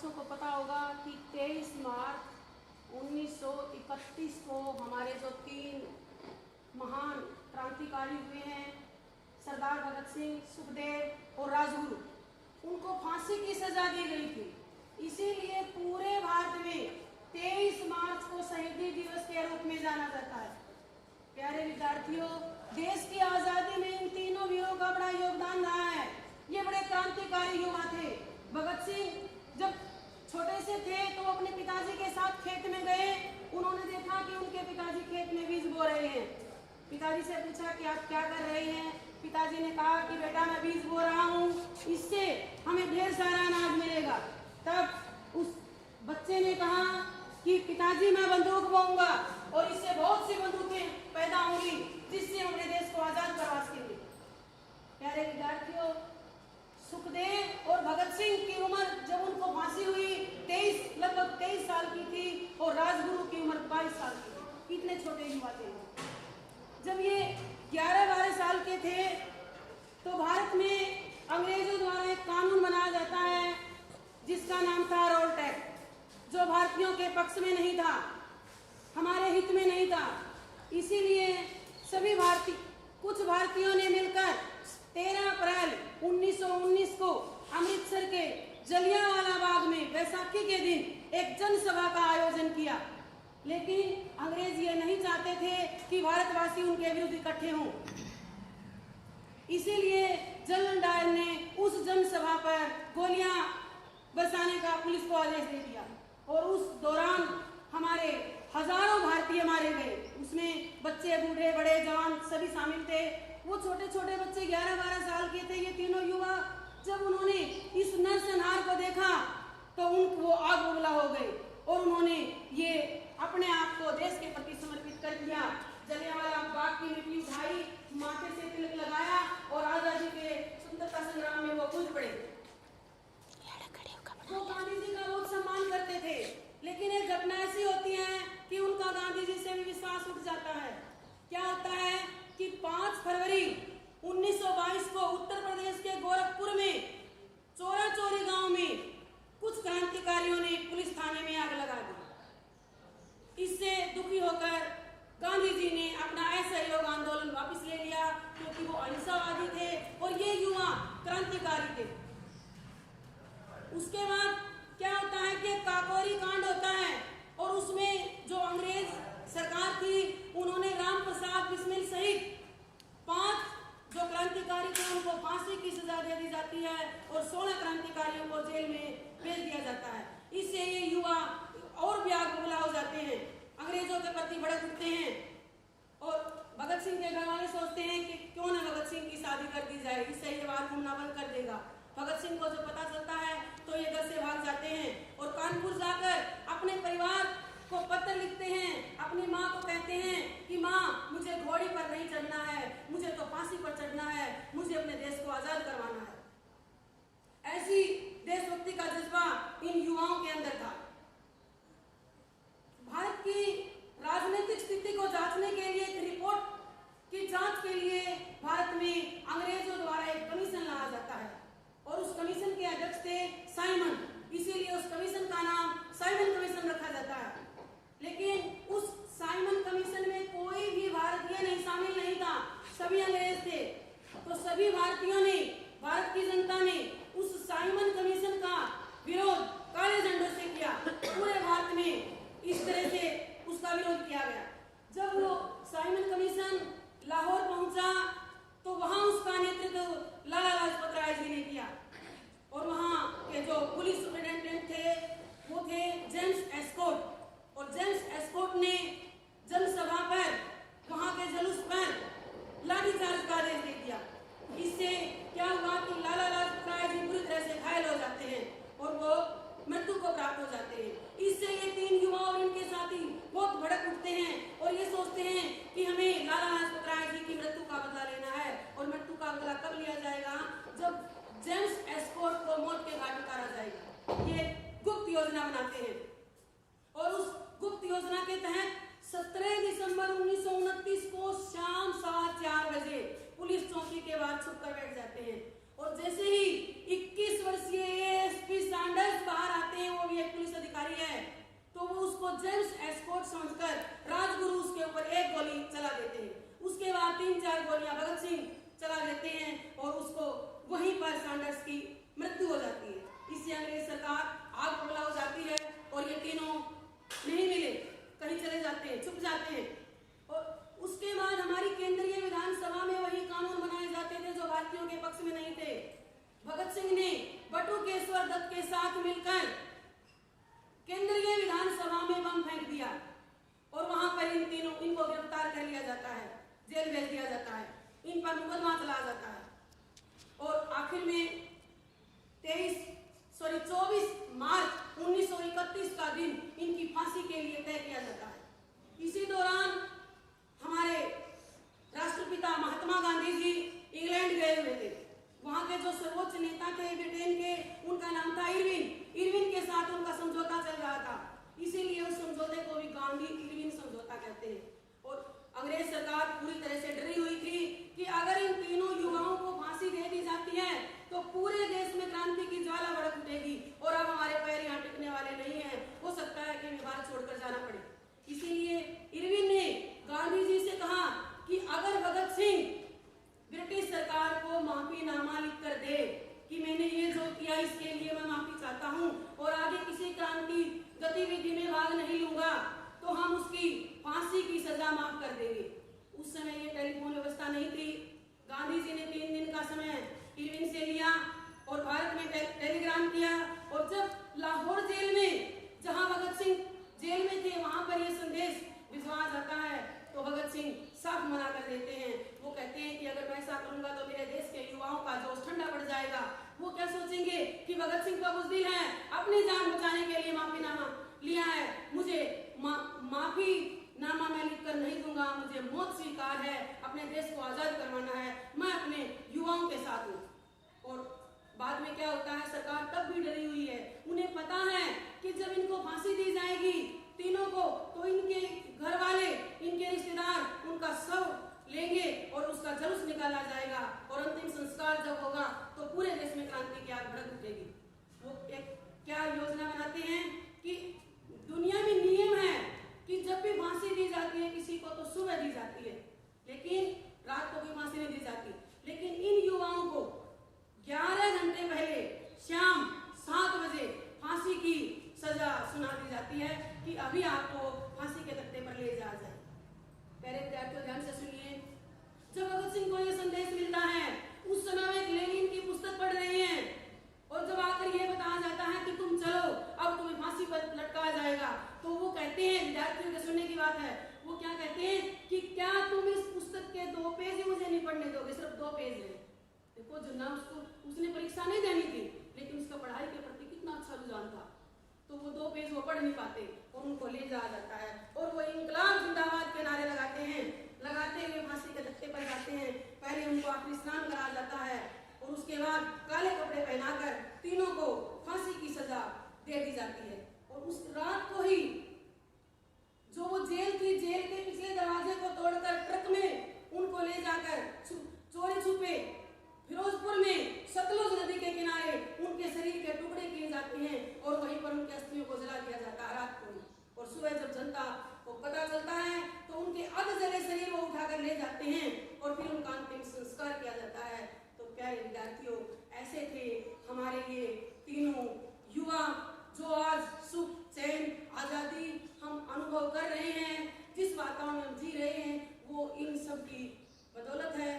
बच्चों को पता होगा कि 23 मार्च 1931 को हमारे जो 3 महान क्रांतिकारी हुए हैं, सरदार भगत सिंह, सुखदेव और राजगुरु, उनको फांसी की सजा दी गई थी। इसीलिए पूरे भारत में 23 मार्च को शहीदी दिवस के रूप में जाना जाता है। प्यारे विद्यार्थियों, देश की आजादी में इन तीनों वीरों का बड़ा योगदान रहा है। ये बड़े क्रांतिकारी युवा थे। भगत सिंह जब छोटे से थे तो अपने पिताजी के साथ खेत में गए। उन्होंने देखा कि उनके पिताजी खेत में बीज बो रहे हैं। पिताजी से पूछा कि आप क्या कर रहे हैं? पिताजी ने कहा कि बेटा मैं बीज बो रहा हूँ, इससे हमें ढेर सारा अनाज मिलेगा। तब उस बच्चे ने कहा कि पिताजी मैं बंदूक बोऊंगा और इससे बहुत सी बंदूकें पैदा होंगी जिससे हम अपने देश को आजाद करवा सकेंगे। प्यारे विद्यार्थियों, सुखदेव और भगत सिंह की उम्र जब उनको फांसी हुई लगभग 23 साल की थी और राजगुरु की उम्र 22 साल की थी। इतने छोटे युवा थे। जब ये 11-12 साल के थे तो भारत में अंग्रेजों द्वारा एक कानून बनाया जाता है जिसका नाम था रोल्ट एक्ट, जो भारतीयों के पक्ष में नहीं था, हमारे हित में नहीं था। इसीलिए कुछ भारतीयों ने मिलकर 13 अप्रैल 1919 को अमृतसर के जलियांवाला बाग में बैसाखी के दिन एक जनसभा का आयोजन किया। लेकिन अंग्रेज ये नहीं चाहते थे कि भारतवासी उनके विरुद्ध इकट्ठे हों। इसीलिए जनरल डायर ने उस जनसभा पर गोलियां बरसाने का पुलिस को आदेश दे दिया और उस दौरान हमारे हजारों भारतीय मारे गए। उसमें बच्चे, बूढ़े, बड़े, जवान सभी शामिल थे। वो छोटे छोटे बच्चे 11-12 साल के थे। ये तीनों युवा जब उन्होंने इस नरसंहार को देखा तो वो आग उगला हो गए और उन्होंने ये अपने आप को देश के प्रति समर्पित कर दिया। जलियांवाला बाग की मिट्टी उठाई, माथे से तिलक लगाया और आजादी के स्वतंत्रता संग्राम में वो कूद पड़े। वो गांधी जी का बहुत सम्मान करते थे। लेकिन एक घटना ऐसी होती है कि उनका गांधी जी से भी विश्वास उठ जाता है। क्या होता है कि 5 फरवरी 1922 को उत्तर प्रदेश के गोरखपुर में चोरा चोरी गांव में कुछ क्रांतिकारियों ने पुलिस थाने में आग लगा दी। इससे दुखी होकर गांधी जी ने अपना असहयोग आंदोलन वापस ले लिया, क्योंकि वो अहिंसावादी थे और ये युवा क्रांतिकारी थे। उसके बाद क्या होता है कि काकोरी कांड होता है और उसमें जो अंग्रेज सरकार थी उन्होंने राम प्रसाद बिस्मिल सहित 5 जो क्रांतिकारी थे उनको फांसी की सजा दे दी जाती है और 16 क्रांतिकारियों को जेल में भेज दिया जाता है। इससे ये युवा और भी आग उगला हो जाते हैं, अंग्रेजों के प्रति भड़क उठते हैं और भगत सिंह के घर वाले सोचते हैं कि क्यों ना भगत सिंह की शादी कर दी जाए, इससे ये बात घूमना बंद कर देगा। भगत सिंह को जब पता चलता है तो ये घर से भाग जाते हैं और कानपुर जाकर अपने परिवार को पत्र लिखते हैं। अपनी माँ को कहते हैं कि माँ, मुझे घोड़ी पर नहीं चढ़ना है, मुझे तो फांसी पर चढ़ना है, मुझे अपने देश को आजाद करवाना है। ऐसी देशभक्ति का जज्बा इन युवाओं के अंदर था। भारत की राजनीतिक स्थिति को जांचने के लिए एक रिपोर्ट की जांच के लिए भारत में अंग्रेजों द्वारा एक कमीशन लाया जाता है और उस कमीशन के अध्यक्ष थे साइमन। इसीलिए उस कमीशन का नाम साइमन कमीशन रखा जाता है। लेकिन उस साइमन कमीशन में कोई भी भारतीय नहीं शामिल नहीं था, सभी अंग्रेज थे। तो सभी भारतीयों ने, भारत की जनता ने उस साइमन कमीशन का विरोध काले झंडों से किया। पूरे भारत में इस तरह से उसका विरोध किया गया। जब वो साइमन कमीशन लाहौर पहुंचा तो वहां उसका नेतृत्व लाला लाजपत राय जी ने किया और वहां के जो पुलिस सुपरिटेंडेंट थे वो थे जेम्स एस्कॉट। और जेम्स एस्कॉट ने जनसभा पर, वहां के जुलूस पर लाठीचार्ज का आदेश दे दिया। इससे क्या हुआ कि लाला लाजपत राय जी बुरी तरह से घायल हो जाते हैं और वो मृत्यु को प्राप्त हो जाते हैं। इससे ये 3 युवा और इनके साथी बहुत भड़क उठते हैं और ये सोचते हैं कि हमें लाला लाजपत राय जी की मृत्यु का बदला लेना वहीं पर सैंडर्स की मृत्यु हो जाती है। इससे अंग्रेज सरकार आग बबूला हो जाती है और ये तीनों नहीं मिले, कहीं चले जाते हैं, छुप जाते हैं। और उसके बाद हमारी केंद्रीय विधानसभा में वही कानून बनाए जाते थे जो भारतीयों के पक्ष में नहीं थे। भगत सिंह ने बटुकेश्वर दत्त के साथ मिलकर केंद्रीय विधानसभा में बम फेंक दिया और वहां पर इनको गिरफ्तार कर लिया जाता है, जेल भेज दिया जाता है, इन पर मुकदमा चलाया जाता है और आखिर में 24 मार्च 1931 का दिन इनकी फांसी के लिए तय किया जाता है। इसी दौरान हमारे राष्ट्रपिता महात्मा गांधी जी इंग्लैंड गए हुए थे। वहां के जो सर्वोच्च नेता थे ब्रिटेन के, उनका नाम था इरविन के साथ उनका समझौता चल रहा था, इसीलिए उस समझौते को भी गांधी इरविन समझौता कहते हैं। और अंग्रेज सरकार पूरी तरह से डरी हुई थी कि अगर इन तीनों युवाओं को फांसी दे दी जाती है तो पूरे देश में क्रांति की ज्वाला भड़क उठेगी और अब हमारे पैर यहाँ टिकने वाले नहीं है, हो सकता है कि भारत छोड़कर जाना पड़े। इसीलिए इरविन ने गांधी जी से कहा कि अगर भगत सिंह ब्रिटिश सरकार को माफीनामा लिख कर दे कि मैंने ये जो किया इसके लिए मैं माफी चाहता हूँ और आगे किसी क्रांति गतिविधि में भाग नहीं लूंगा, तो हम उसकी फांसी की सजा माफ कर देंगे। उस समय ये टेलीफोन व्यवस्था नहीं थी। गांधी जी ने 3 दिन का समय इरविन से लिया और भारत में टेलीग्राम किया और जब लाहौर जेल में, जहां भगत सिंह जेल में थे, वहां पर यह संदेश भिजवाया जाता है तो भगत सिंह साफ मना कर देते हैं। वो कहते हैं कि अगर मैं ऐसा करूंगा तो मेरे देश के युवाओं का जोश ठंडा पड़ जाएगा। वो क्या सोचेंगे कि भगत सिंह का बुज़दिल है, अपनी जान बचाने के लिए माफीनामा लिया है, मुझे माफीनामा मैं लिखकर नहीं दूंगा, मुझे मौत स्वीकार है, अपने देश को आजाद करवाना है, मैं अपने युवाओं के साथ हूँ। और बाद में क्या होता है, सरकार तब भी डरी हुई है। उन्हें पता है कि जब इनको फांसी दी जाएगी तीनों को, तो इनके घर वाले, इनके रिश्तेदार उनका शव लेंगे और उसका जुलूस निकाला जाएगा और अंतिम संस्कार जब होगा तो पूरे देश में क्रांति की आग भड़क उठेगी। वो एक क्या योजना बनाते हैं कि दुनिया में नियम है कि जब भी फांसी दी जाती है किसी को तो सुबह दी जाती है, लेकिन रात को भी फांसी नहीं दी जाती। लेकिन इन युवाओं को 11 घंटे पहले शाम 7 बजे फांसी की सजा सुना दी जाती है कि अभी आपको फांसी के तख्ते पर ले जाया जाए। प्यारे विद्यार्थियों, ध्यान से सुनिए। जब भगत सिंह को यह संदेश मिलता है, उस समय वे लेनिन की पुस्तक पढ़ रहे हैं और जब आकर यह बताया जाता है कि तुम चलो, अब तुम्हें फांसी पर लटकाया जाएगा, तो वो कहते हैं, विद्यार्थियों के सुनने की बात है, वो क्या कहते हैं कि क्या तुम इस पुस्तक के 2 पेज ही मुझे नहीं पढ़ने दोगे? सिर्फ 2 पेज है। देखो, जो ना उसने परीक्षा नहीं देनी थी, लेकिन उसका पढ़ाई के प्रति कितना अच्छा रुझान था, तो वो 2 पेज वो पढ़ नहीं पाते और उनको ले जाया जाता है और वो इंकलाब जिंदाबाद के नारे लगाते हैं, लगाते हुए फांसी के तख्ते पर जाते हैं। पहले उनको आखिरी स्नान कराया जाता है और उसके बाद काले कपड़े पहनाकर तीनों को फांसी की सजा दे दी जाती है। और उस रात को ही जो वो जेल थी, जेल के पिछले दरवाजे को तोड़कर ट्रक में उनको ले जाकर चोरी छुपे फिरोजपुर में सतलुज नदी के किनारे उनके शरीर के टुकड़े किए जाते हैं और वहीं पर उनके अस्थियों को जला दिया जाता है रात को। और सुबह जब जनता को पता चलता है तो उनके अध जले शरीर को उठाकर ले जाते हैं और फिर उनका अंतिम संस्कार किया जाता है। तो प्यारे विद्यार्थियों, ऐसे थे हमारे ये तीनों युवा जो आज सुख, चैन, आजादी हम अनुभव कर रहे हैं, जिस वातावरण में जी रहे हैं, वो इन सब की बदौलत है।